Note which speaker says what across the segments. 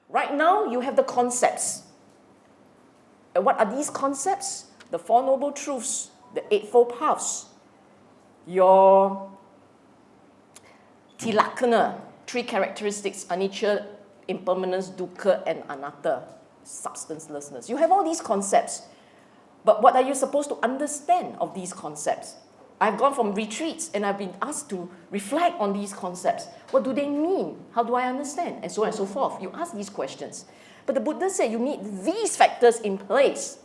Speaker 1: Right now, you have the concepts. And what are these concepts? The Four Noble Truths, the Eightfold Paths, your Tilakkhana, three characteristics, anicca, impermanence, dukkha, and anatta, substancelessness. You have all these concepts. But what are you supposed to understand of these concepts? I've gone from retreats and I've been asked to reflect on these concepts. What do they mean? How do I understand? And so on and so forth. You ask these questions. But the Buddha said you need these factors in place.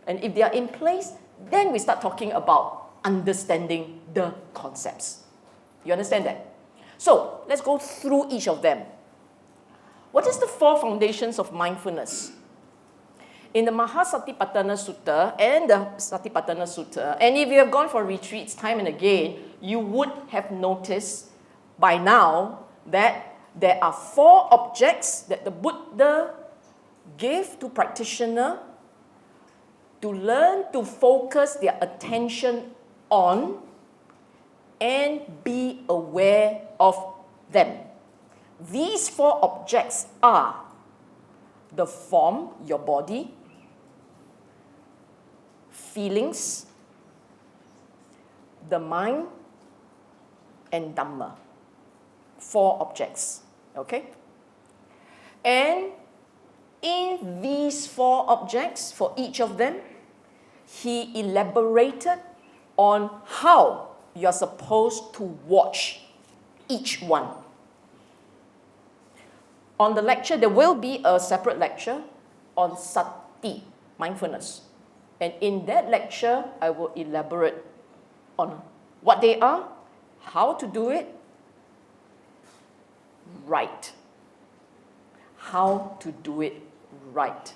Speaker 1: And if they are in place, then we start talking about understanding the concepts. You understand that? So, let's go through each of them. What is the four foundations of mindfulness? In the Mahasatipatthana Sutta and the Satipatthana Sutta, and if you have gone for retreats time and again, you would have noticed by now that there are four objects that the Buddha gave to practitioner to learn to focus their attention on and be aware of them. These four objects are the form, your body, feelings, the mind, and Dhamma. Four objects, okay? And in these four objects, for each of them, he elaborated on how you're supposed to watch each one. On the lecture, there will be a separate lecture on sati, mindfulness. And in that lecture, I will elaborate on what they are, how to do it right. How to do it right.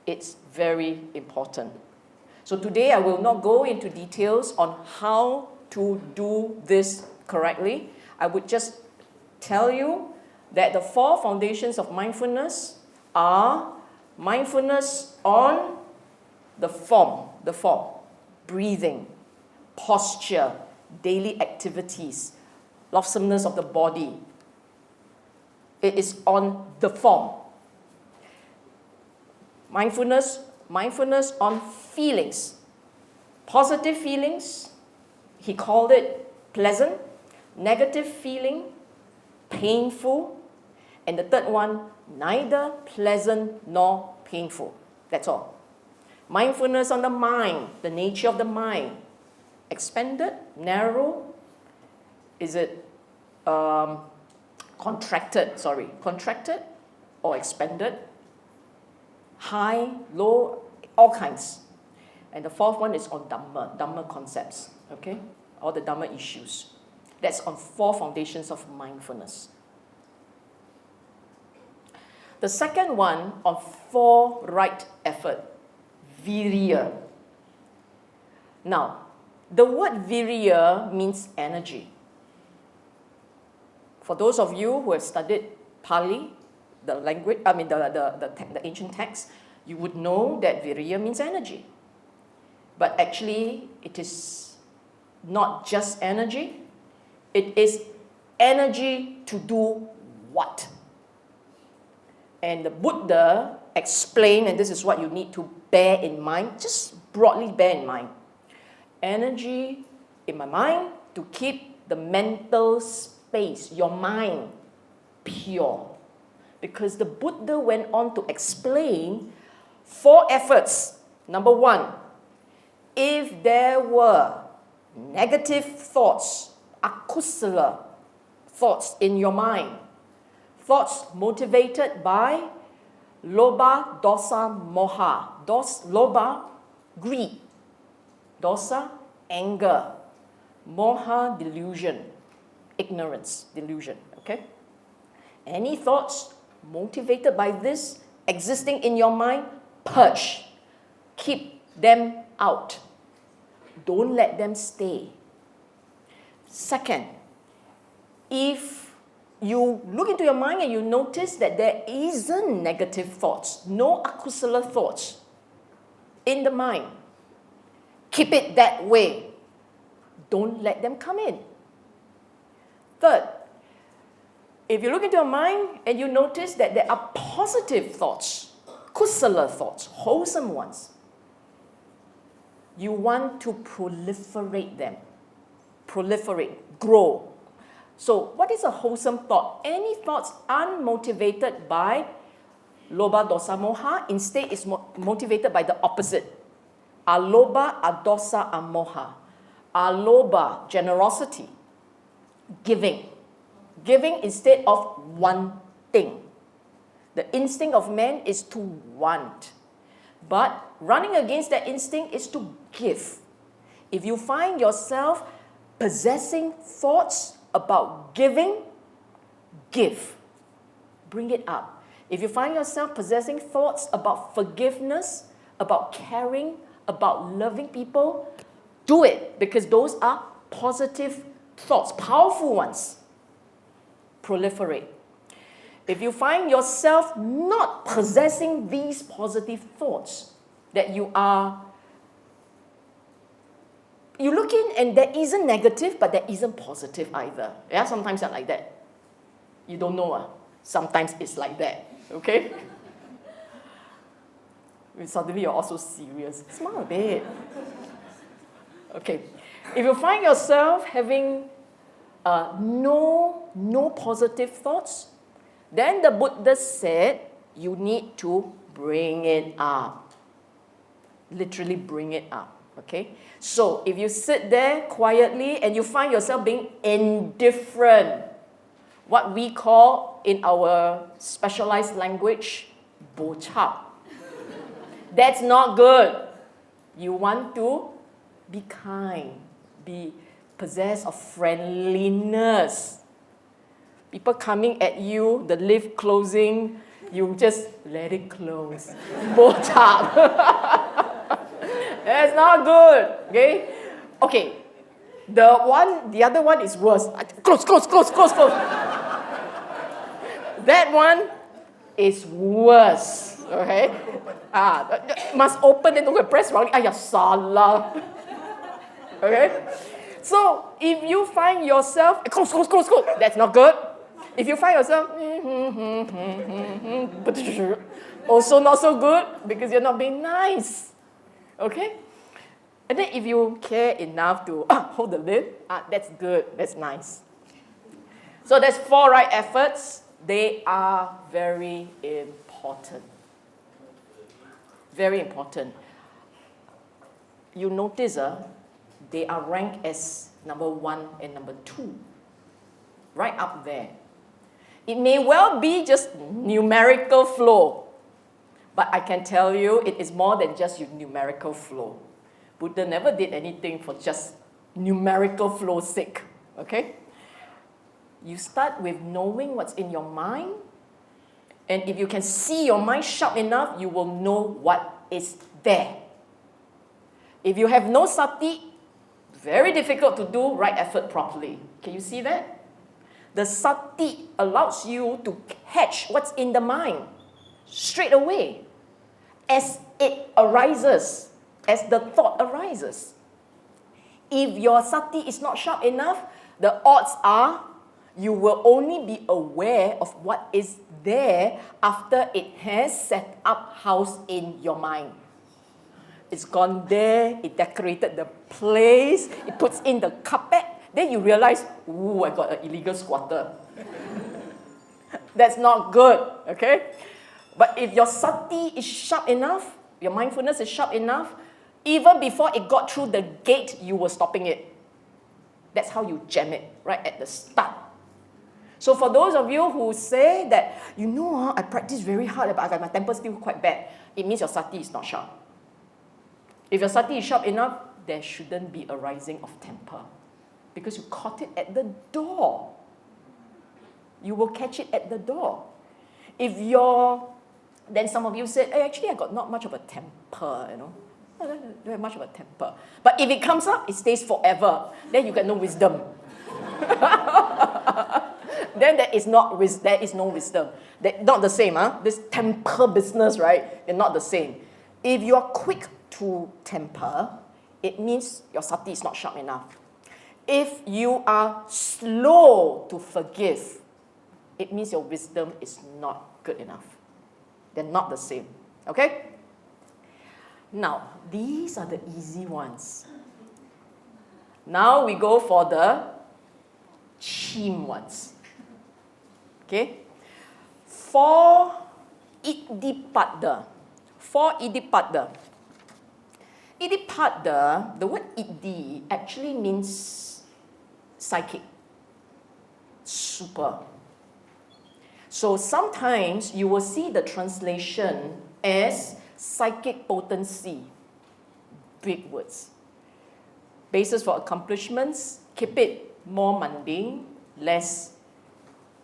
Speaker 1: It's very important. So today I will not go into details on how to do this correctly. I would just tell you that the four foundations of mindfulness are mindfulness on the form, breathing, posture, daily activities, lovesomeness of the body. It is on the form. Mindfulness on feelings. Positive feelings, he called it pleasant. Negative feeling, painful. And the third one, neither pleasant nor painful. That's all. Mindfulness on the mind, the nature of the mind. Expanded, narrow. Is it contracted or expanded? High, low, all kinds. And the fourth one is on Dhamma concepts. Okay? All the Dhamma issues. That's on four foundations of mindfulness. The second one on four right effort, virya. Now, the word virya means energy. For those of you who have studied Pali, the language, the ancient text, you would know that virya means energy. But actually, it is not just energy. It is energy to do what? And the Buddha explained, and this is what you need to bear in mind, just broadly bear in mind. Energy in my mind to keep the mental space, your mind, pure. Because the Buddha went on to explain four efforts. Number one, if there were negative thoughts, akusala thoughts in your mind, thoughts motivated by lobha, dosa, moha. Lobha, greed. Dosa, anger. Moha, delusion. Ignorance, delusion. Okay? Any thoughts motivated by this existing in your mind, purge. Keep them out. Don't let them stay. Second, if you look into your mind and you notice that there isn't negative thoughts, no akusala thoughts in the mind, keep it that way. Don't let them come in. Third, if you look into your mind and you notice that there are positive thoughts, kusala thoughts, wholesome ones, you want to proliferate them. Proliferate, grow. So what is a wholesome thought? Any thoughts unmotivated by loba, dosa, moha, instead is motivated by the opposite. Aloba, adosa, amoha. Aloba, generosity, giving. Giving instead of wanting. The instinct of man is to want. But running against that instinct is to give. If you find yourself possessing thoughts about giving, give. Bring it up. If you find yourself possessing thoughts about forgiveness, about caring, about loving people, do it, because those are positive thoughts, powerful ones. Proliferate. If you find yourself not possessing these positive thoughts, that you look in and there isn't negative, but there isn't positive either. Yeah, sometimes it's like that. You don't know. Sometimes it's like that. Okay? Suddenly you're also serious. Smile a bit. Okay. If you find yourself having no positive thoughts, then the Buddha said you need to bring it up. Literally bring it up. Okay? So if you sit there quietly and you find yourself being indifferent, what we call in our specialized language, bochap. That's not good. You want to be kind, be possessed of friendliness. People coming at you, the lift closing, you just let it close. Bochap. That's not good. Okay? Okay. The other one is worse. Close. That one is worse. Okay? Must open and don't press wrongly. Salah. Okay? So, if you find yourself, close, that's not good. If you find yourself, also not so good, because you're not being nice. Okay? And then if you care enough to hold the lid, that's good, that's nice. So there's 4 right efforts. They are very important. Very important. You notice they are ranked as number 1 and number 2. Right up there. It may well be just numerical flow. But I can tell you it is more than just your numerical flow. Buddha never did anything for just numerical flow's sake. Okay? You start with knowing what's in your mind. And if you can see your mind sharp enough, you will know what is there. If you have no sati, very difficult to do right effort properly. Can you see that? The sati allows you to catch what's in the mind straight away as it arises, as the thought arises. If your sati is not sharp enough, the odds are you will only be aware of what is there after it has set up house in your mind. It's gone there, it decorated the place, it puts in the carpet, then you realize, ooh, I got an illegal squatter. That's not good, okay? But if your sati is sharp enough, your mindfulness is sharp enough, even before it got through the gate, you were stopping it. That's how you jam it, right at the start. So for those of you who say that, I practice very hard, but my temper still quite bad, it means your sati is not sharp. If your sati is sharp enough, there shouldn't be a rising of temper. Because you caught it at the door. You will catch it at the door. Then some of you said, hey, actually I got not much of a temper, I don't have much of a temper. But if it comes up, it stays forever. Then you get no wisdom. Then there is no wisdom. They're not the same, This temper business, right? They're not the same. If you are quick to temper, it means your sati is not sharp enough. If you are slow to forgive, it means your wisdom is not good enough. They're not the same. Okay? Now, these are the easy ones. Now we go for the chim ones. Okay? For idipada. Idipada, the word idi actually means psychic, super. So sometimes you will see the translation as psychic potency, big words. Basis for accomplishments, keep it more mundane, less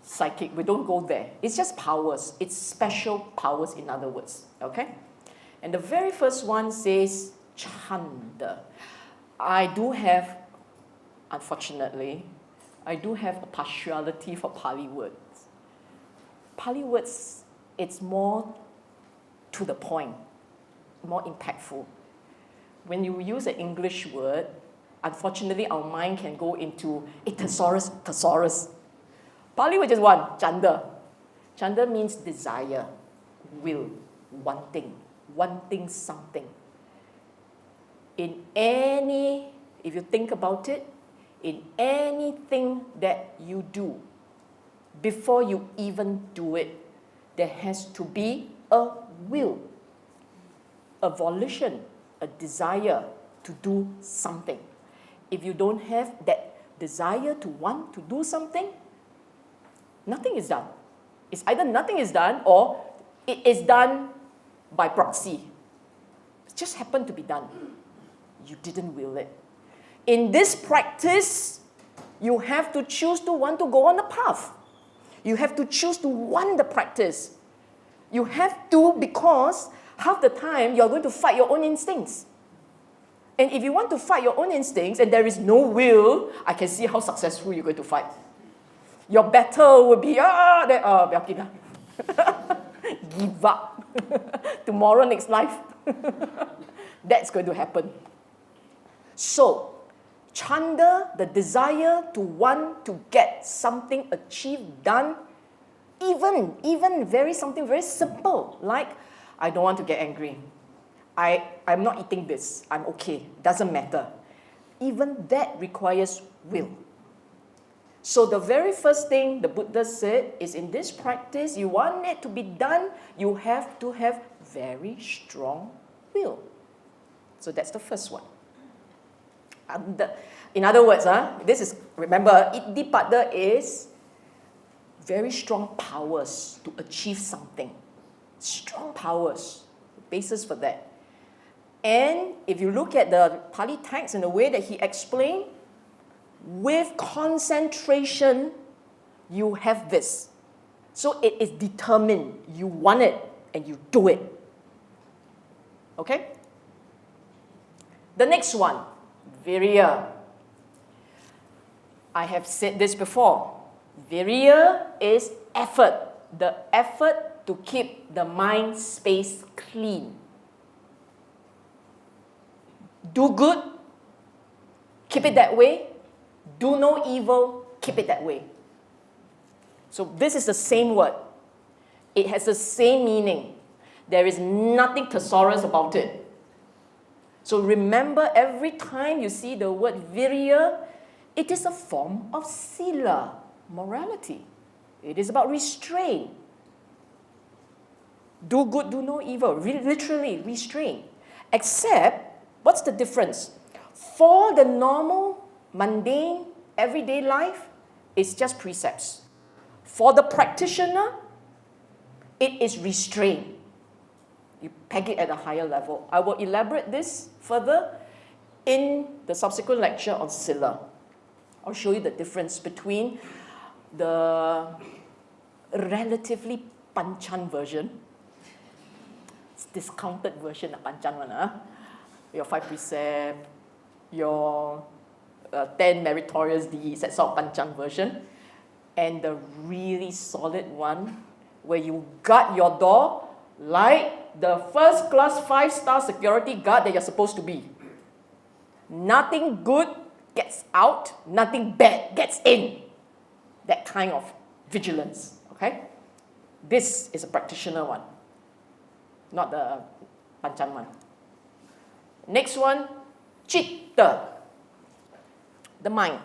Speaker 1: psychic. We don't go there. It's just powers. It's special powers, in other words. Okay? And the very first one says chanda. Unfortunately, I do have a partiality for Pali words. Pali words, it's more to the point, more impactful. When you use an English word, unfortunately, our mind can go into a thesaurus. Pali word is one, chanda. Chanda means desire, will, wanting something. If you think about it, in anything that you do, before you even do it, there has to be a will, a volition, a desire to do something. If you don't have that desire to want to do something, nothing is done. It's either nothing is done or it is done by proxy. It just happened to be done. You didn't will it. In this practice, you have to choose to want to go on the path. You have to choose to want the practice. You have to, because half the time you're going to fight your own instincts. And if you want to fight your own instincts and there is no will, I can see how successful you're going to fight. Your battle will be, give up. Tomorrow, next life. That's going to happen. So, chanda, the desire to want to get something achieved, done, even something very simple, like, I don't want to get angry. I'm not eating this. I'm okay. Doesn't matter. Even that requires will. So the very first thing the Buddha said is, in this practice, you want it to be done, you have to have very strong will. So that's the first one. In other words, remember, idipada is very strong powers to achieve something. Strong powers, the basis for that. And if you look at the Pali text in the way that he explained, with concentration, you have this. So it is determined. You want it and you do it. Okay? The next one, virya. I have said this before. Virya is effort. The effort to keep the mind space clean. Do good, keep it that way. Do no evil, keep it that way. So this is the same word. It has the same meaning. There is nothing thesaurus about it. So remember, every time you see the word virya, it is a form of sila, morality. It is about restraint. Do good, do no evil. Literally, restraint. Except, what's the difference? For the normal, mundane, everyday life, it's just precepts. For the practitioner, it is restraint. You peg it at a higher level. I will elaborate this further in the subsequent lecture on sila. I'll show you the difference between the relatively panchan version, it's discounted version of panchan one, your 5 precept, your 10 meritorious deeds, that sort of panchan version, and the really solid one where you guard your door like the first class 5-star security guard that you're supposed to be. Nothing good gets out, nothing bad gets in. That kind of vigilance. Okay? This is a practitioner one, not the panchan one. Next one, chitta, the mind.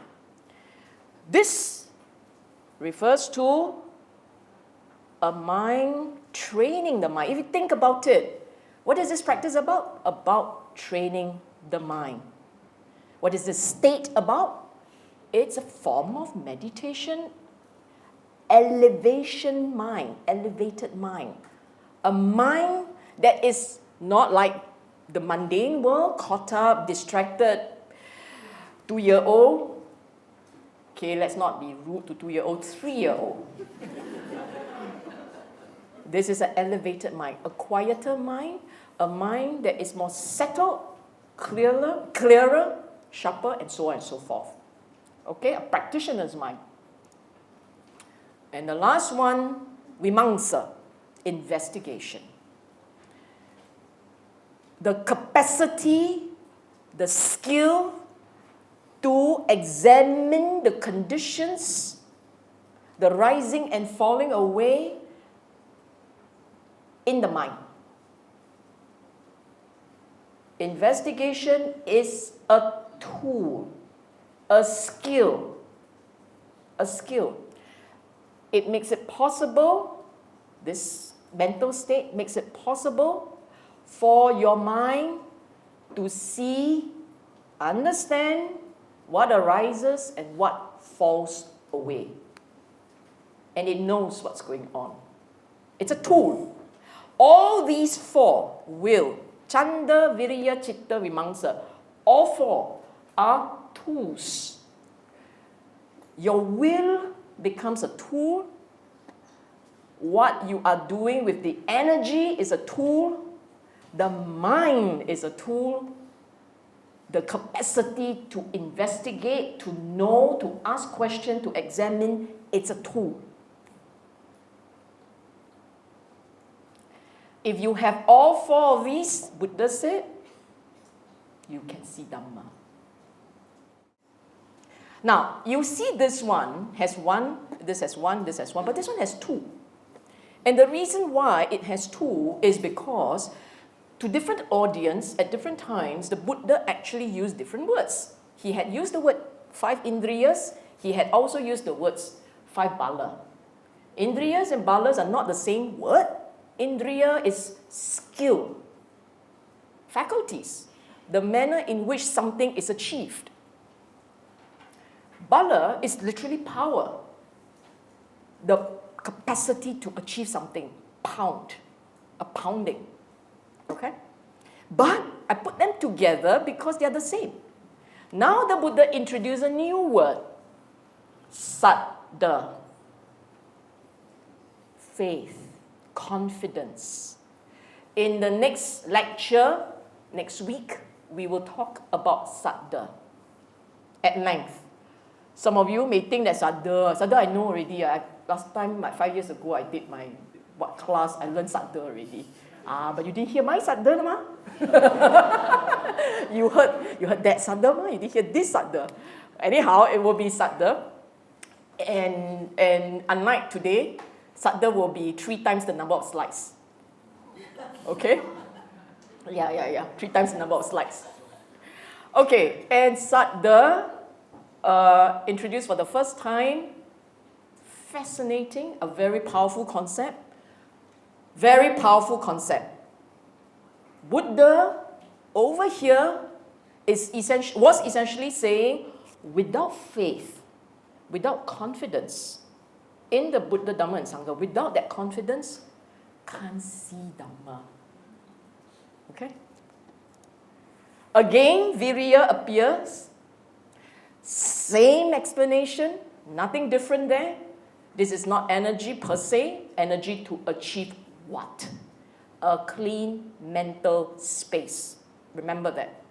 Speaker 1: This refers to a mind training the mind. If you think about it, what is this practice about? About training the mind. What is this state about? It's a form of meditation, elevation mind, elevated mind. A mind that is not like the mundane world, caught up, distracted, 2-year-old. Okay, let's not be rude to 2-year-old, 3-year-old. This is an elevated mind, a quieter mind, a mind that is more settled, clearer, sharper, and so on and so forth. Okay, a practitioner's mind. And the last one, vimamsa, investigation. The capacity, the skill to examine the conditions, the rising and falling away in the mind. Investigation is a tool, a skill. It makes it possible, this mental state makes it possible for your mind to see, understand what arises and what falls away. And it knows what's going on. It's a tool. All these four, will, chanda, virya, chitta, vimamsa, all four are tools. Your will becomes a tool. What you are doing with the energy is a tool. The mind is a tool. The capacity to investigate, to know, to ask questions, to examine, it's a tool. If you have all four of these, Buddha said, you can see Dhamma. Now, you see this one has one, this has one, this has one, but this one has two. And the reason why it has two is because to different audience at different times, the Buddha actually used different words. He had used the word 5 indriyas. He had also used the words 5 bala. Indriyas and balas are not the same word. Indriya is skill, faculties, the manner in which something is achieved. Bala is literally power, the capacity to achieve something, a pounding. Okay? But I put them together because they are the same. Now the Buddha introduced a new word, saddha, faith, confidence. In the next lecture, next week, we will talk about saddha at length. Some of you may think that saddha I know already. Last time, 5 years ago, I did my class, I learned saddha already. But you didn't hear my saddha, ma? you heard that saddha, ma? You didn't hear this saddha. Anyhow, it will be saddha. And unlike today, saddha will be 3 times the number of slides. Okay? Yeah. 3 times the number of slides. Okay, and saddha, introduced for the first time, fascinating, a very powerful concept. Very powerful concept. Buddha over here was essentially saying, without faith, without confidence in the Buddha, Dhamma, and Sangha, without that confidence, can't see Dhamma. Okay? Again, virya appears. Same explanation, nothing different there. This is not energy per se, energy to achieve what? A clean mental space. Remember that.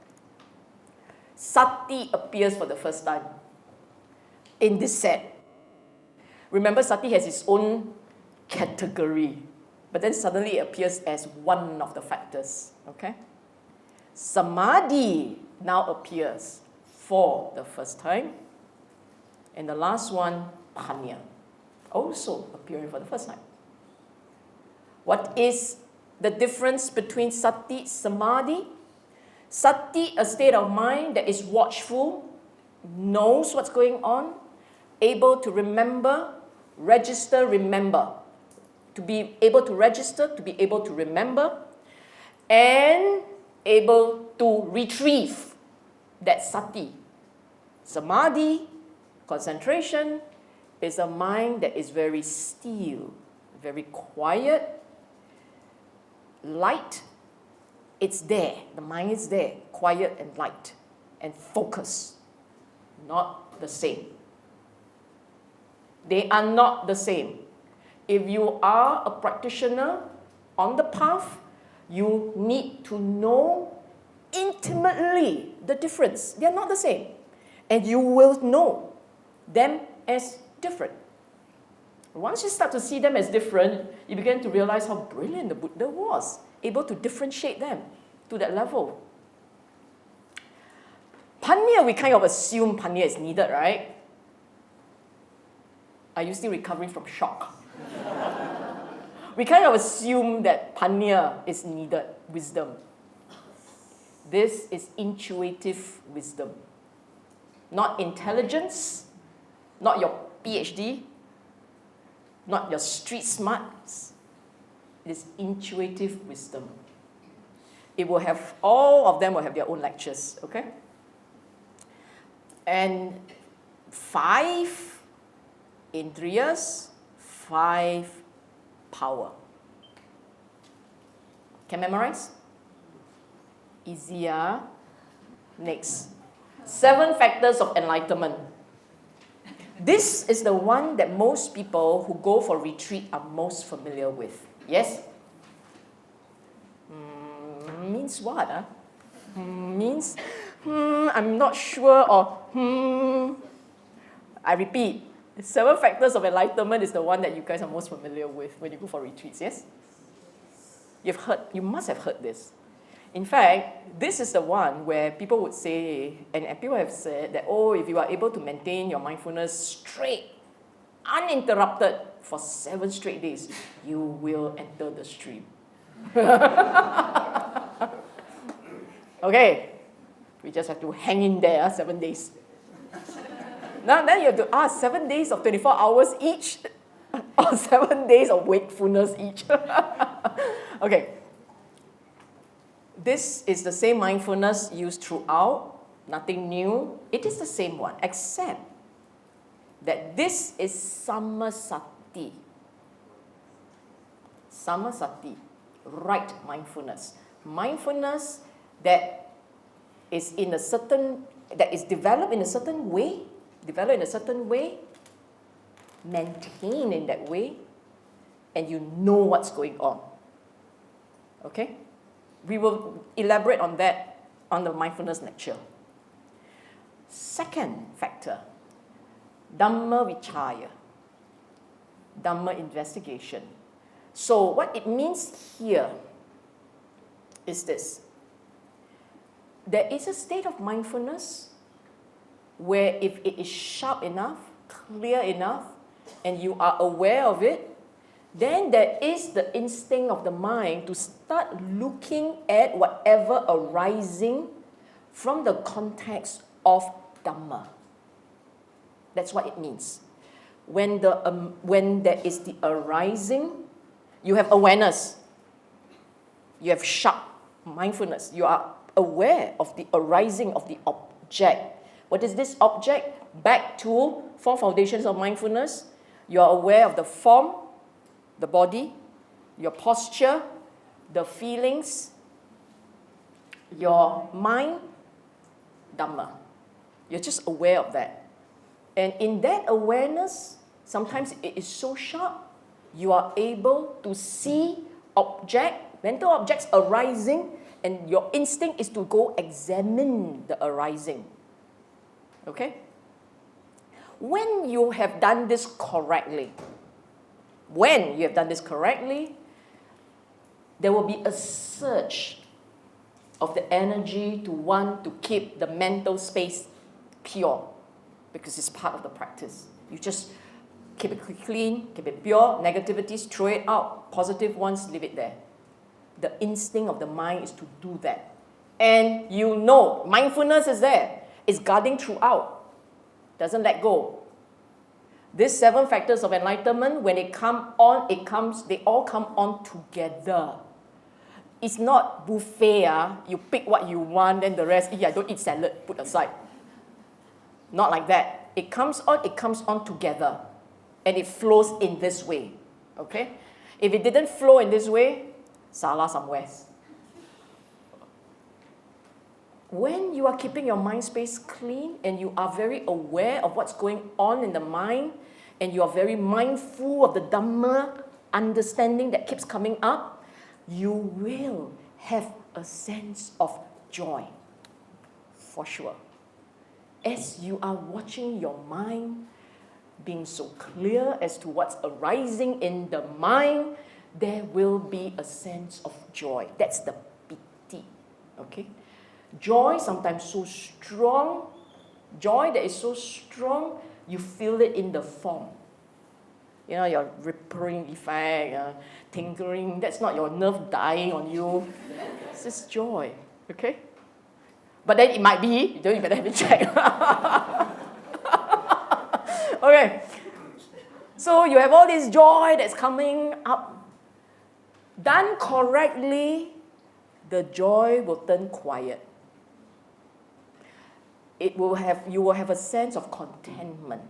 Speaker 1: Sati appears for the first time in this set. Remember, sati has its own category, but then suddenly it appears as one of the factors. Okay? Samadhi now appears for the first time. And the last one, panya. also appearing for the first time. What is the difference between sati, samadhi? Sati, a state of mind that is watchful, knows what's going on, able to remember, register, remember. To be able to register, to be able to remember, and able to retrieve that sati. Samadhi, concentration, is a mind that is very still, very quiet, light. It's there. The mind is there, quiet and light, and focus. Not the same. They are not the same. If you are a practitioner on the path, you need to know intimately the difference. They are not the same. And you will know them as different. Once you start to see them as different, you begin to realize how brilliant the Buddha was, able to differentiate them to that level. Panya, we kind of assume panya is needed, right? Are you still recovering from shock? We kind of assume that panya is needed, wisdom. This is intuitive wisdom. Not intelligence, not your PhD, not your street smarts. It is intuitive wisdom. It will have, all of them will have their own lectures, okay? And 5 indriyas, 5 power. Can memorize? Easier. Next. 7 factors of enlightenment. This is the one that most people who go for retreat are most familiar with. Yes? Means what? Means, I'm not sure, or I repeat, 7 factors of enlightenment is the one that you guys are most familiar with when you go for retreats, yes? You must have heard this. In fact, this is the one where people would say, and people have said that, oh, if you are able to maintain your mindfulness straight, uninterrupted for 7 straight days, you will enter the stream. Okay, we just have to hang in there 7 days. Now then you have to ask, 7 days of 24 hours each, or 7 days of wakefulness each? Okay. This is the same mindfulness used throughout, nothing new. It is the same one, except that this is samasati. Samasati, right mindfulness. Mindfulness that is in a certain, that is developed in a certain way, maintained in that way, and you know what's going on. Okay? We will elaborate on that on the mindfulness lecture. Second factor, Dhamma vichaya, Dhamma investigation. So what it means here is this. There is a state of mindfulness where if it is sharp enough, clear enough, and you are aware of it, then there is the instinct of the mind to start looking at whatever arising from the context of Dhamma. That's what it means. When there is the arising, you have awareness. You have sharp mindfulness. You are aware of the arising of the object. What is this object? Back to 4 foundations of mindfulness. You are aware of the form, the body, your posture, the feelings, your mind, Dhamma. You're just aware of that. And in that awareness, sometimes it is so sharp, you are able to see mental objects arising, and your instinct is to go examine the arising. Okay? When you have done this correctly, there will be a surge of the energy to want to keep the mental space pure, because it's part of the practice. You just keep it clean, keep it pure. Negativities, throw it out. Positive ones, leave it there. The instinct of the mind is to do that. And you know, mindfulness is there. It's guarding throughout. Doesn't let go. These 7 factors of enlightenment, when they come on, they all come on together. It's not buffet, you pick what you want, then the rest, I don't eat salad, put aside. Not like that. It comes on together. And it flows in this way. Okay? If it didn't flow in this way, salah somewhere. When you are keeping your mind space clean and you are very aware of what's going on in the mind and you are very mindful of the Dhamma understanding that keeps coming up, you will have a sense of joy, for sure. As you are watching your mind being so clear as to what's arising in the mind, there will be a sense of joy. That's the piti, okay? Joy, sometimes so strong, joy that is so strong, you feel it in the form. You know, your rippling effect, tingling, that's not your nerve dying on you. It's just joy, okay? But then it might be, you better have it checked. Okay, so you have all this joy that's coming up. Done correctly, the joy will turn quiet. You will have a sense of contentment.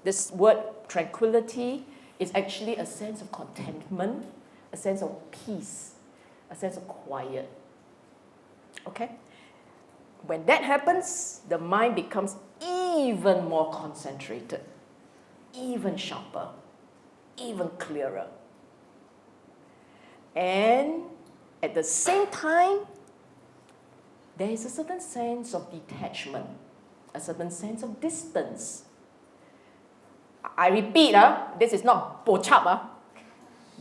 Speaker 1: This word tranquility is actually a sense of contentment, a sense of peace, a sense of quiet. Okay? When that happens, the mind becomes even more concentrated, even sharper, even clearer. And at the same time, there is a certain sense of detachment, a certain sense of distance. I repeat, this is not bochap.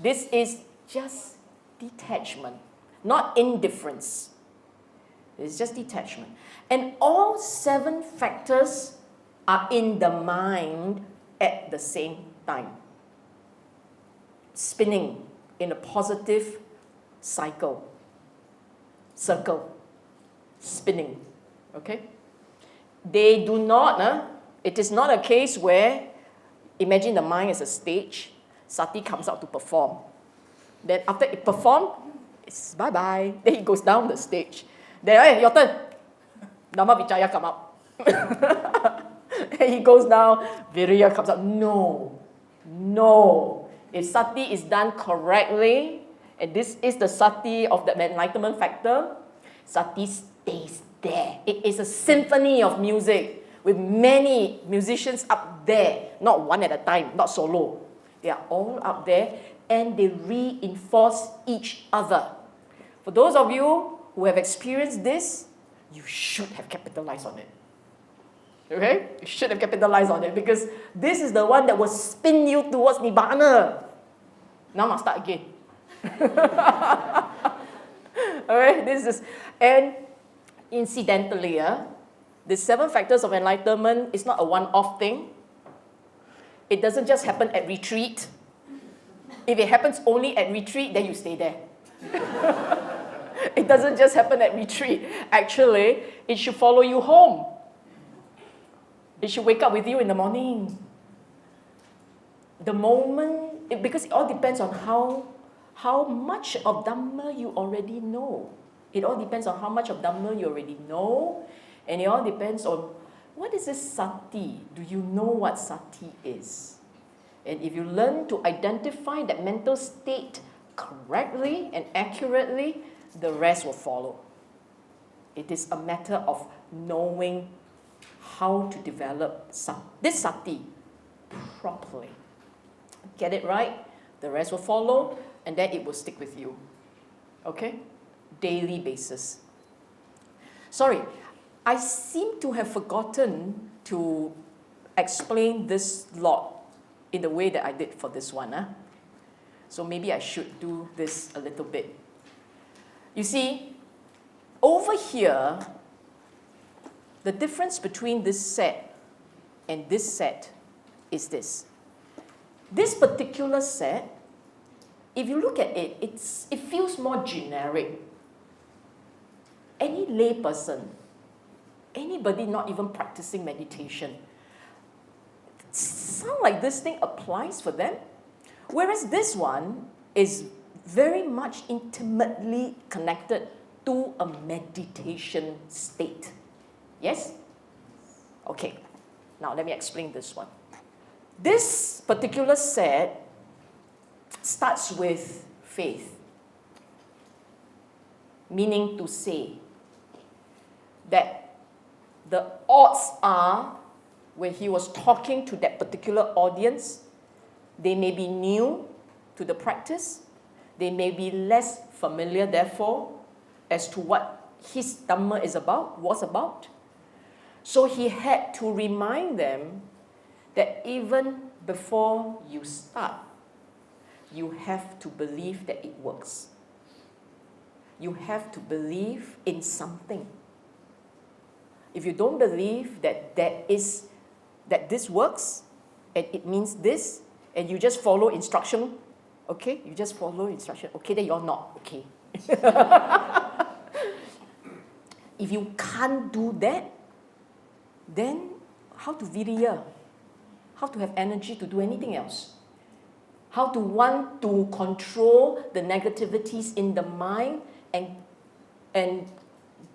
Speaker 1: This is just detachment, not indifference. It's just detachment. And all 7 factors are in the mind at the same time, spinning in a positive circle, spinning, okay? They do not, it is not a case where, imagine the mind is a stage, sati comes out to perform. Then after it performs, it's bye-bye. Then he goes down the stage. Then, hey, your turn. Dhamma Vichaya come up. And he goes down, Viriya comes up. No. If sati is done correctly, and this is the sati of the enlightenment factor, sati stays there. It is a symphony of music with many musicians up there, not one at a time, not solo. They are all up there and they reinforce each other. For those of you who have experienced this, you should have capitalized on it. Okay? You should have capitalized on it because this is the one that will spin you towards Nibbana. Now must start again. Alright, and incidentally, the 7 factors of enlightenment is not a one-off thing. It doesn't just happen at retreat. If it happens only at retreat, then you stay there. It doesn't just happen at retreat. Actually, it should follow you home. It should wake up with you in the morning. The moment, because it all depends on how much of Dhamma you already know. It all depends on how much of Dhamma you already know. And it all depends on, what is this sati? Do you know what sati is? And if you learn to identify that mental state correctly and accurately, the rest will follow. It is a matter of knowing how to develop this sati properly. Get it right, the rest will follow, and then it will stick with you. Okay? Daily basis. Sorry, I seem to have forgotten to explain this lot in the way that I did for this one. So maybe I should do this a little bit. You see, over here, the difference between this set And this set is this. This particular set, if you look at it, it feels more generic. Any layperson, anybody not even practicing meditation, sound like this thing applies for them. Whereas this one is very much intimately connected to a meditation state. Yes? Okay. Now let me explain this one. This particular set starts with faith, meaning to say that the odds are, when he was talking to that particular audience, they may be new to the practice, they may be less familiar, therefore, as to what his Dhamma was about. So he had to remind them that even before you start, you have to believe that it works. You have to believe in something. If you don't believe that this works, and it means this, and you just follow instruction, okay? You just follow instruction, okay, then you're not okay. If you can't do that, then how to virya? How to have energy to do anything else? How to want to control the negativities in the mind and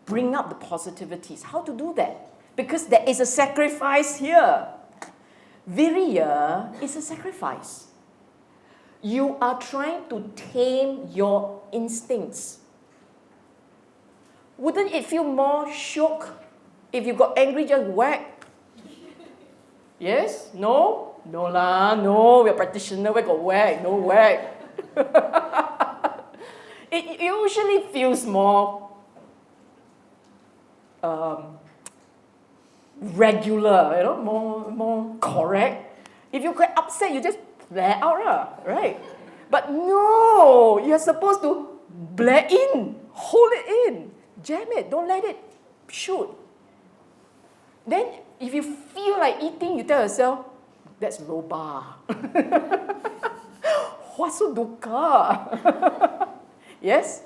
Speaker 1: bring up the positivities? How to do that? Because there is a sacrifice here. Virya is a sacrifice. You are trying to tame your instincts. Wouldn't it feel more shook if you got angry, just whack? Yes? No? No lah, no, we're practitioner, we got whack, no whack. It usually feels more regular, more correct. If you get upset, you just blare out, right? But no, you're supposed to blare in, hold it in, jam it, don't let it shoot. Then, if you feel like eating, you tell yourself, that's low bar. Wasu dukkha. Yes?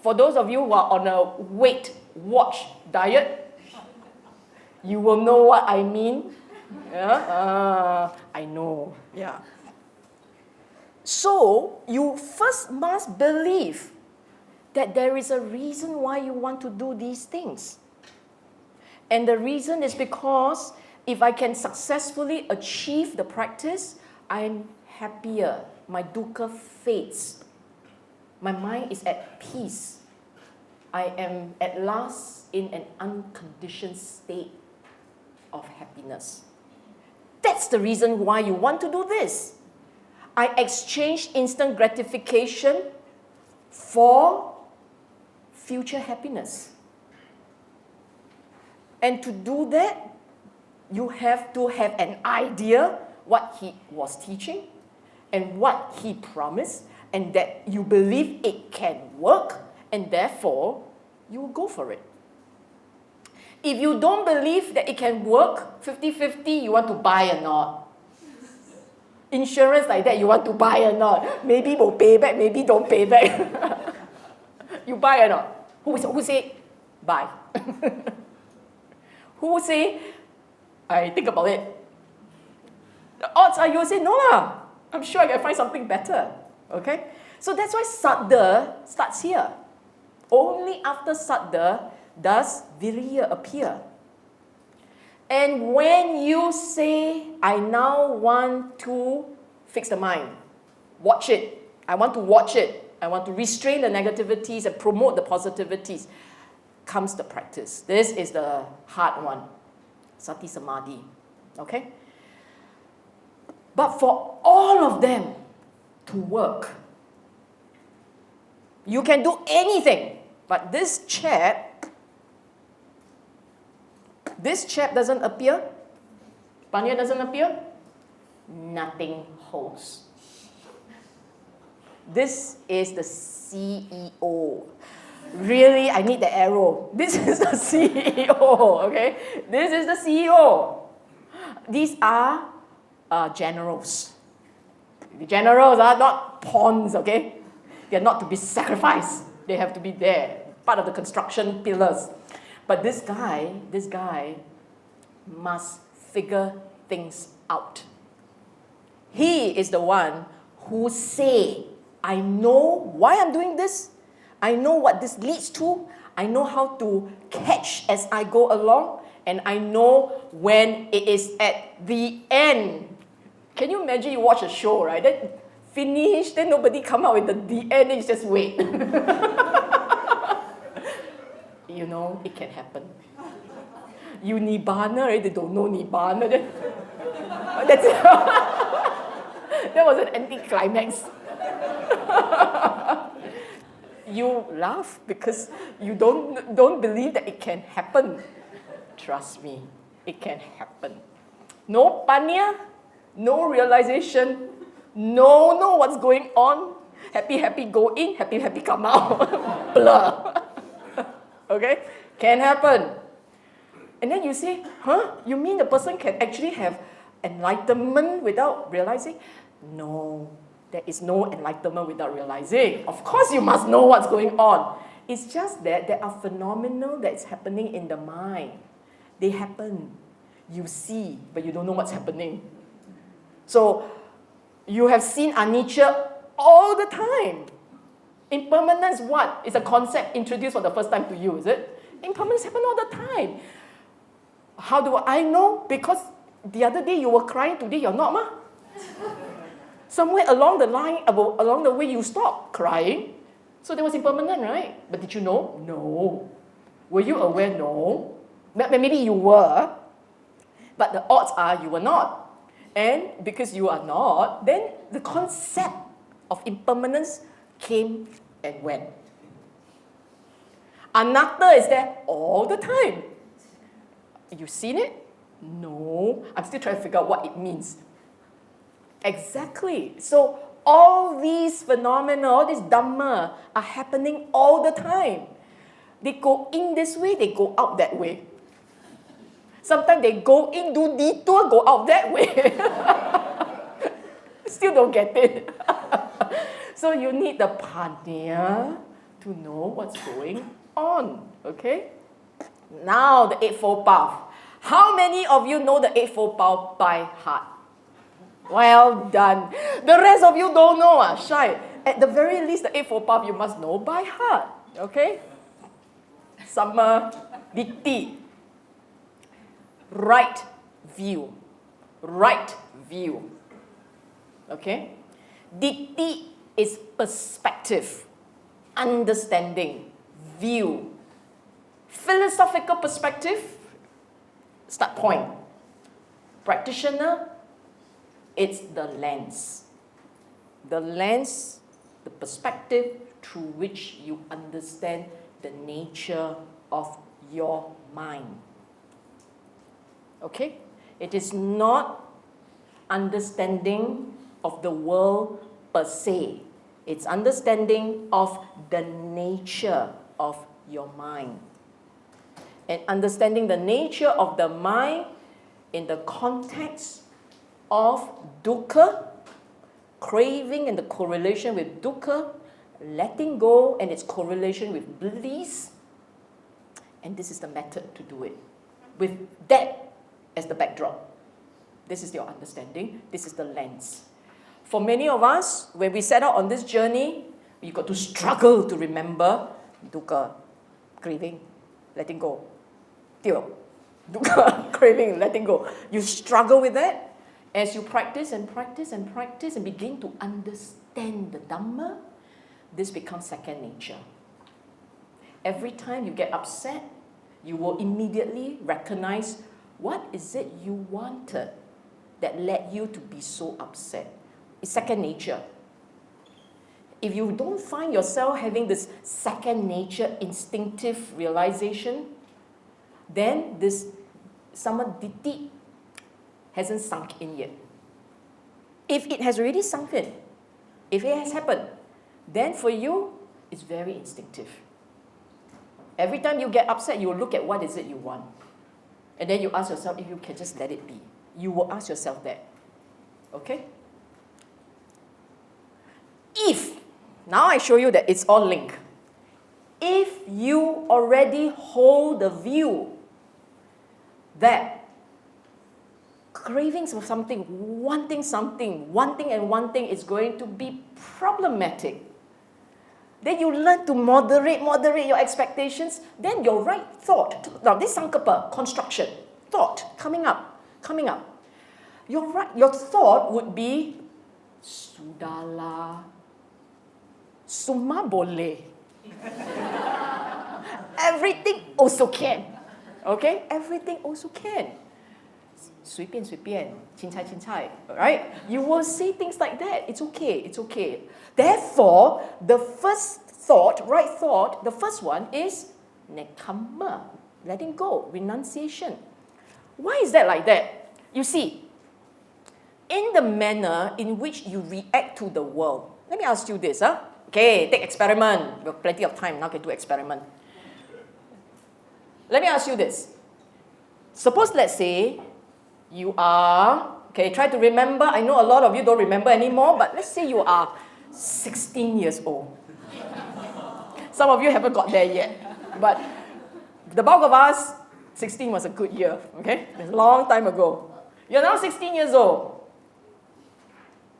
Speaker 1: For those of you who are on a Weight Watch diet, you will know what I mean. I know. Yeah. So, you first must believe that there is a reason why you want to do these things. And the reason is because if I can successfully achieve the practice, I'm happier. My dukkha fades. My mind is at peace. I am at last in an unconditioned state of happiness. That's the reason why you want to do this. I exchange instant gratification for future happiness. And to do that, you have to have an idea what he was teaching and what he promised, and that you believe it can work, and therefore, you will go for it. If you don't believe that it can work, 50-50, you want to buy or not. Insurance like that, you want to buy or not. Maybe will pay back, maybe don't pay back. You buy or not? Who say buy? Who will say, I think about it? The odds are you will say, no lah, I'm sure I can find something better. Okay? So that's why saddha starts here. Only after saddha does virya appear. And when you say, I now want to fix the mind, watch it, I want to watch it, I want to restrain the negativities and promote the positivities, comes the practice. This is the hard one, sati samadhi. Okay? But for all of them to work, you can do anything, but this chap doesn't appear, panya doesn't appear, nothing holds. This is the CEO. Really, I need the arrow. This is the CEO, okay? This is the CEO. These are generals. The generals are not pawns, okay? They're not to be sacrificed. They have to be there, part of the construction pillars. But this guy must figure things out. He is the one who say, I know why I'm doing this. I know what this leads to. I know how to catch as I go along. And I know when it is at the end. Can you imagine you watch a show, right? Then finish, then nobody come out with the end, and you just wait. You know, it can happen. You nibbana, right? They don't know nibbana. Then that's it. That was an anticlimax. You laugh because you don't believe that it can happen. Trust me, it can happen. No panya, no realization, no what's going on. Happy go in, happy come out. Blur. Okay? Can happen. And then you say, you mean the person can actually have enlightenment without realizing? No, there is no enlightenment without realizing. Of course you must know what's going on. It's just that there are phenomena that's happening in the mind. They happen. You see, but you don't know what's happening. So, you have seen anicca all the time. Impermanence, what? It's a concept introduced for the first time to you, is it? Impermanence happen all the time. How do I know? Because the other day you were crying, today you're not, ma? Somewhere along the line, along the way, you stopped crying. So there was impermanent, right? But did you know? No. Were you aware? No. Maybe you were. But the odds are you were not. And because you are not, then the concept of impermanence came and went. Anatta is there all the time. You've seen it? No. I'm still trying to figure out what it means. Exactly. So all these phenomena, all these Dhamma are happening all the time. They go in this way, they go out that way. Sometimes they go in, do detour, go out that way. Still don't get it. So you need the panya to know what's going on. Okay? Now the Eightfold Path. How many of you know the Eightfold Path by heart? Well done. The rest of you don't know, shy. At the very least, the Eightfold Path you must know by heart. Okay? Samma Ditti. Right view. Right view. Okay? Ditti is perspective, understanding, view. Philosophical perspective, start point. Practitioner, it's the lens. The lens, the perspective through which you understand the nature of your mind. Okay? It is not understanding of the world per se. It's understanding of the nature of your mind. And understanding the nature of the mind in the context of dukkha, craving and the correlation with dukkha, letting go and its correlation with bliss. And this is the method to do it. With that as the backdrop. This is your understanding. This is the lens. For many of us, when we set out on this journey, you've got to struggle to remember dukkha, craving, letting go. Dukkha, craving, letting go. You struggle with that. As you practice and practice and practice and begin to understand the Dhamma, this becomes second nature. Every time you get upset, you will immediately recognize what is it you wanted that led you to be so upset. It's second nature. If you don't find yourself having this second nature instinctive realization, then this samadhi hasn't sunk in yet. If it has already sunk in, if it has happened, then for you, it's very instinctive. Every time you get upset, you look at what is it you want. And then you ask yourself if you can just let it be. you will ask yourself that. Okay? If, now I show you that it's all linked. If you already hold the view that cravings for something, wanting and wanting is going to be problematic, then you learn to moderate your expectations, then your right thought, now this sankappa, construction, thought, coming up. Your thought would be, sudahlah, semua boleh. Everything also can. Okay? Everything also can. 随便随便, 青菜青菜, right? You will say things like that. It's okay. Therefore, the first thought, right thought, the first one is nekkhamma, letting go, renunciation. Why is that like that? You see, in the manner in which you react to the world. Let me ask you this, Okay, take experiment. We have plenty of time, now can do experiment. Let me ask you this. Suppose, let's say, you are, okay, try to remember. I know a lot of you don't remember anymore, but let's say you are 16 years old. Some of you haven't got there yet. But the bulk of us, 16 was a good year, okay? It's a long time ago. You're now 16 years old.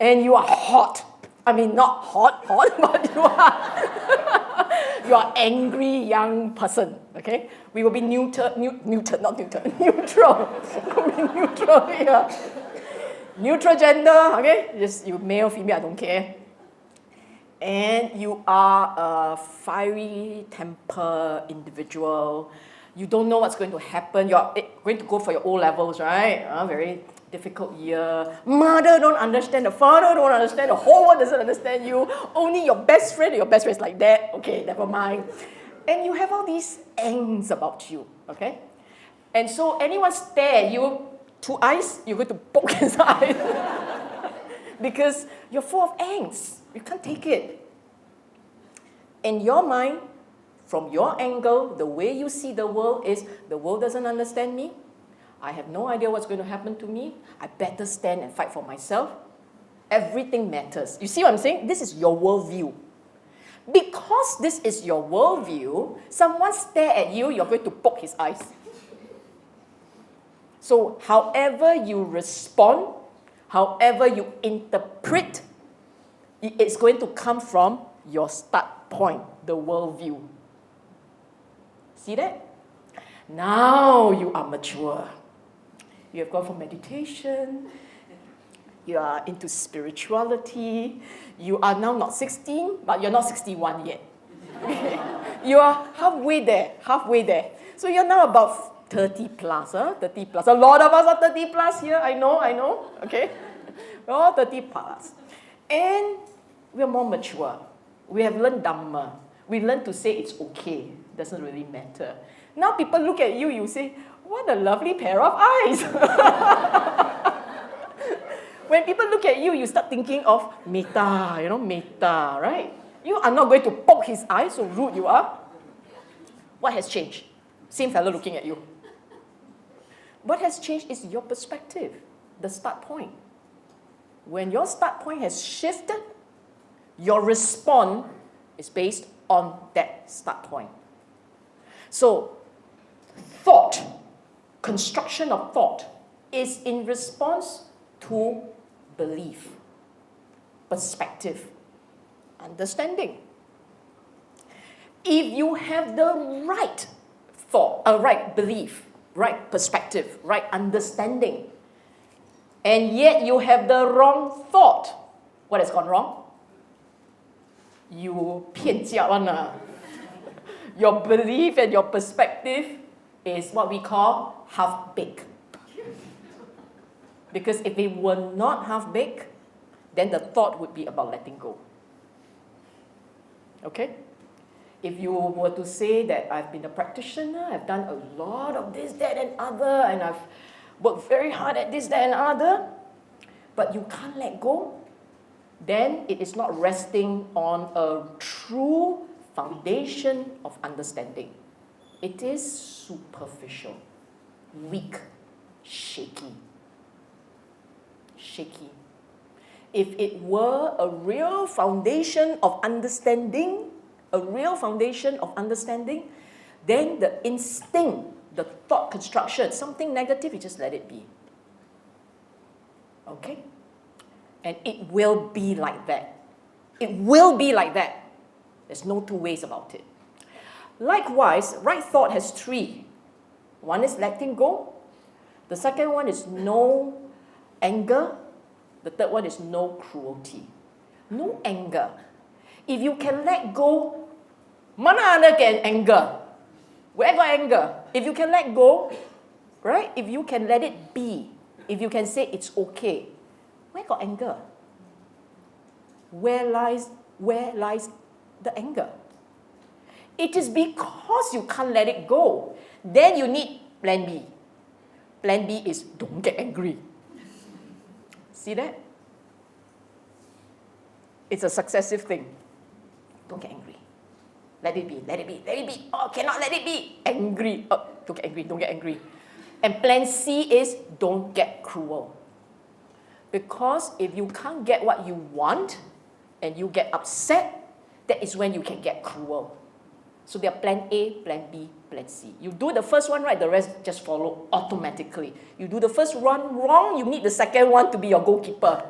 Speaker 1: And you are hot. I mean, not hot, but you are angry young person, okay? We will be neutral. We'll be neutral, yeah. Neutral gender, okay? Just you male, female, I don't care. And you are a fiery temper individual. You don't know what's going to happen. You're going to go for your O-levels, right? Very difficult year. Mother don't understand. The father don't understand. The whole world doesn't understand you. Only your best friend is like that. Okay, never mind. And you have all these angst about you, okay? And so anyone stare at you, 2 eyes, you're going to poke his eyes. Because you're full of angst. You can't take it. In your mind, from your angle, the way you see the world is, the world doesn't understand me. I have no idea what's going to happen to me. I better stand and fight for myself. Everything matters. You see what I'm saying? This is your worldview. Because this is your worldview, someone stare at you, you're going to poke his eyes. So however you respond, however you interpret, it's going to come from your start point, the worldview. See that? Now you are mature. You have gone for meditation. You are into spirituality. You are now not 16, but you're not 61 yet. You are halfway there. So you're now about 30 plus, 30 plus. A lot of us are 30 plus here, I know, okay? We're all 30 plus. And we're more mature. We have learned Dhamma. We learn to say it's okay. Doesn't really matter. Now people look at you, you say, what a lovely pair of eyes. When people look at you, you start thinking of metta, metta, right? You are not going to poke his eye, so rude you are. What has changed? Same fellow looking at you. What has changed is your perspective, the start point. When your start point has shifted, your response is based on that start point. So, thought, construction of thought, is in response to belief, perspective, understanding. If you have the right thought, right belief, right perspective, right understanding, and yet you have the wrong thought, what has gone wrong? You 骗家one. Your belief and your perspective is what we call half-baked. Because if it were not half-baked, then the thought would be about letting go. Okay? If you were to say that I've been a practitioner, I've done a lot of this, that, and other, and I've worked very hard at this, that, and other, but you can't let go, then it is not resting on a true foundation of understanding. It is superficial, weak, shaky. shaky. If it were a real foundation of understanding, then the instinct, the thought construction, something negative, you just let it be. Okay? And it will be like that. It will be like that. There's no two ways about it. Likewise, right thought has three. One is letting go. The second one is no anger. The third one is no cruelty. No anger. If you can let go, mana ada can anger? Where got anger? If you can let go, right? If you can let it be, if you can say it's okay, where got anger? Where lies the anger? It is because you can't let it go. Then you need plan B. Plan B is don't get angry. See that? It's a successive thing. Don't get angry. Let it be, let it be, let it be. Oh, cannot let it be. Angry. Oh, don't get angry, don't get angry. And plan C is don't get cruel. Because if you can't get what you want and you get upset, that is when you can get cruel. So there are plan A, plan B, plan C. You do the first one right, the rest just follow automatically. You do the first one wrong, you need the second one to be your goalkeeper.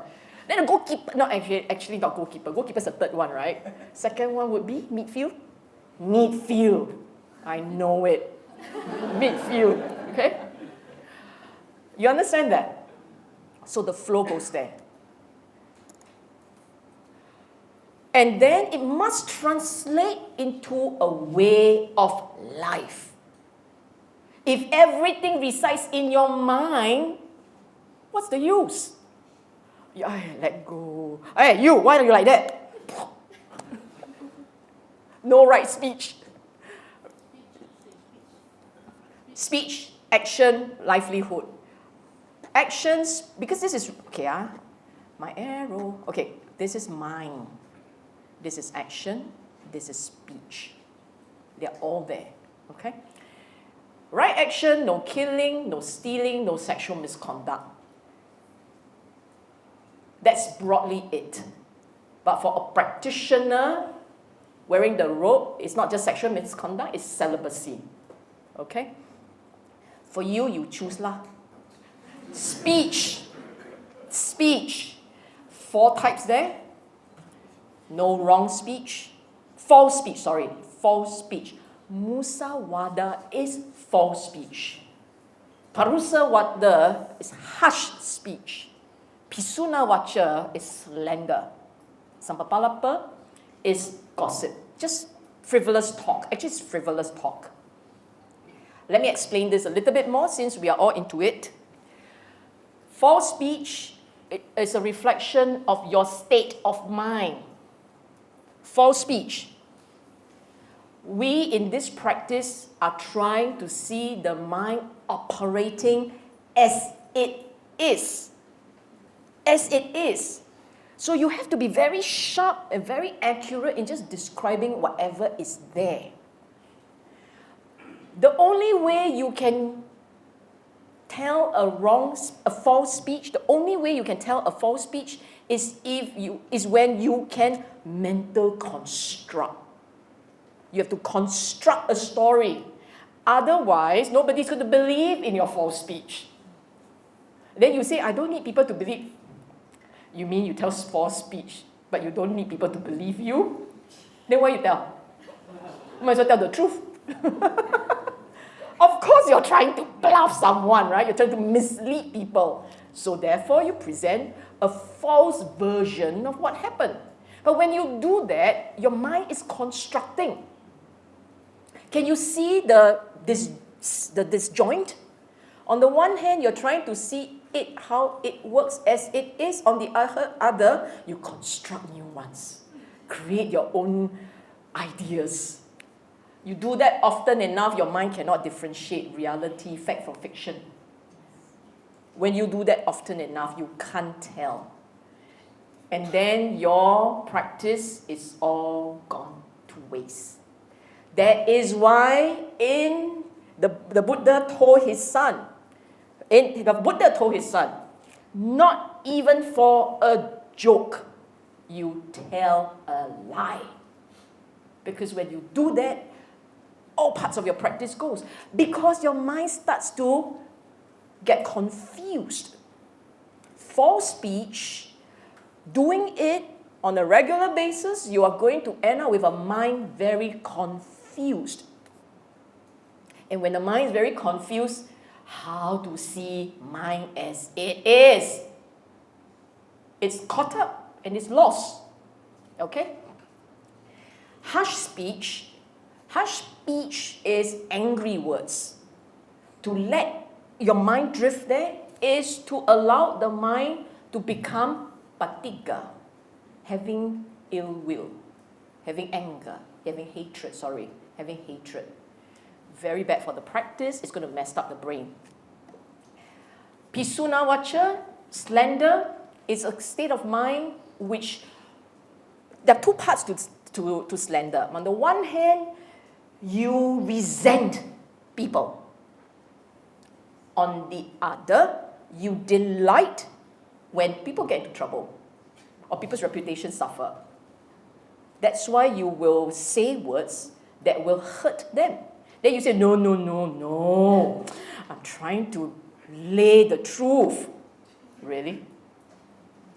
Speaker 1: Then the goalkeeper, no, actually not goalkeeper. Goalkeeper's the third one, right? Second one would be midfield. Midfield. I know it. Midfield. Okay? You understand that? So the flow goes there. And then it must translate into a way of life. If everything resides in your mind, what's the use? Yeah, let go. Hey, you, why are you like that? No right speech. Speech, action, livelihood. Actions, because this is, okay, my arrow. Okay, this is mind. This is action. This is speech. They're all there, okay? Right action, no killing, no stealing, no sexual misconduct. That's broadly it. But for a practitioner, wearing the robe is not just sexual misconduct, it's celibacy. Okay? For you, you choose lah. Speech. Speech. 4 types there. No wrong speech. False speech. Musawada is false speech. Parusawada is harsh speech. Pisuna wacha is slander. Sampapalapa is gossip. Just frivolous talk. Actually, it's frivolous talk. Let me explain this a little bit more since we are all into it. False speech is a reflection of your state of mind. False speech. We in this practice are trying to see the mind operating as it is. As it is. So you have to be very sharp and very accurate in just describing whatever is there. The only way you can tell a false speech, the only way you can tell a false speech is when you can mental construct. You have to construct a story. Otherwise, nobody's going to believe in your false speech. Then you say, I don't need people to believe. You mean you tell false speech, but you don't need people to believe you? Then what you tell? You might as well tell the truth. Of course you're trying to bluff someone, right? You're trying to mislead people. So therefore you present a false version of what happened. But when you do that, your mind is constructing. Can you see the disjoint? On the one hand, you're trying to see it, how it works as it is. On the other, you construct new ones. Create your own ideas. You do that often enough, your mind cannot differentiate reality, fact from fiction. When you do that often enough, you can't tell. And then your practice is all gone to waste. That is why the Buddha told his son, not even for a joke, you tell a lie. Because when you do that, all parts of your practice goes. Because your mind starts to get confused. False speech, doing it on a regular basis, you are going to end up with a mind very confused. And when the mind is very confused, how to see mind as it is? It's caught up and it's lost. Okay? Harsh speech is angry words. To let your mind drift there is to allow the mind to become patiga, having ill will, having anger, having hatred. Very bad for the practice. It's going to mess up the brain. Pisuna vacha, slander, is a state of mind which there are two parts to slander. On the one hand, you resent people. On the other, you delight when people get into trouble or people's reputation suffer. That's why you will say words that will hurt them. Then you say, no. I'm trying to lay the truth. Really?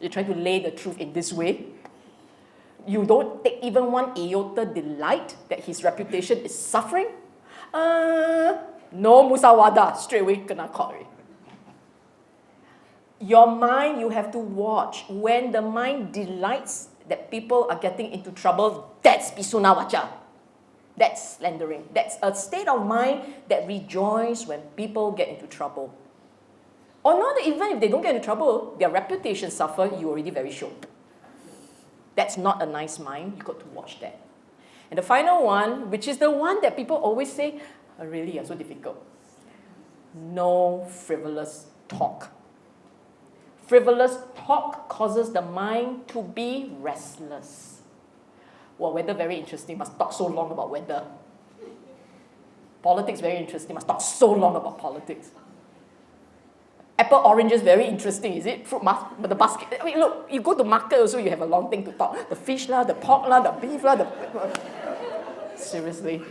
Speaker 1: You're trying to lay the truth in this way? You don't take even one iota delight that his reputation is suffering? No musawada. Straight away, kena caught already. Your mind, you have to watch. When the mind delights that people are getting into trouble, that's pisuna vacha. That's slandering. That's a state of mind that rejoices when people get into trouble. Or not even if they don't get into trouble, their reputation suffer, you're already very sure. That's not a nice mind. You've got to watch that. And the final one, which is the one that people always say, oh, really, so difficult. No frivolous talk. Frivolous talk causes the mind to be restless. Well, weather very interesting, must talk so long about weather. Politics very interesting, must talk so long about politics. Apple, oranges, very interesting, is it? Fruit, but the basket. I mean, look, you go to market also, you have a long thing to talk. The fish lah, the pork lah, the beef lah, Seriously.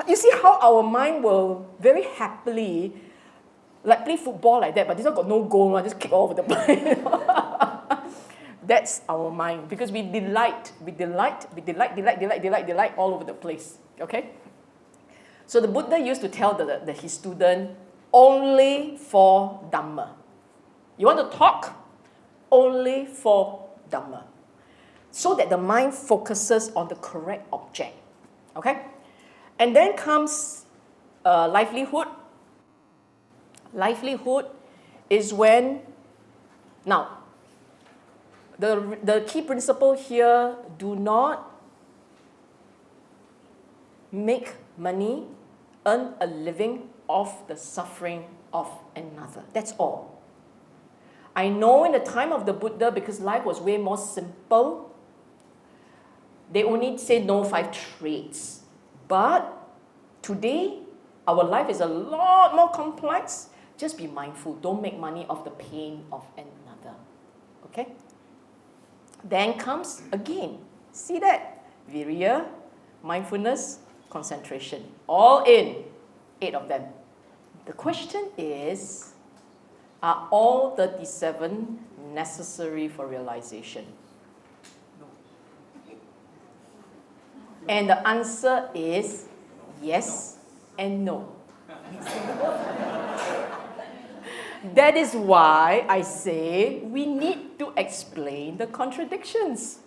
Speaker 1: You see how our mind will very happily, like play football like that, but this one got no goal, just kick all over the place. That's our mind, because we delight all over the place. Okay? So the Buddha used to tell his student, only for Dhamma. You want to talk? Only for Dhamma. So that the mind focuses on the correct object. Okay? And then comes livelihood. Livelihood is when, now, the key principle here, do not make money, earn a living off the suffering of another. That's all. I know in the time of the Buddha, because life was way more simple, they only say no 5 traits. But today, our life is a lot more complex. Just be mindful. Don't make money off the pain of another. Okay? Then comes, again, see that? Virya, mindfulness, concentration. All in. 8 of them. The question is, are all 37 necessary for realization? No. And the answer is yes and no. That is why I say we need to explain the contradictions.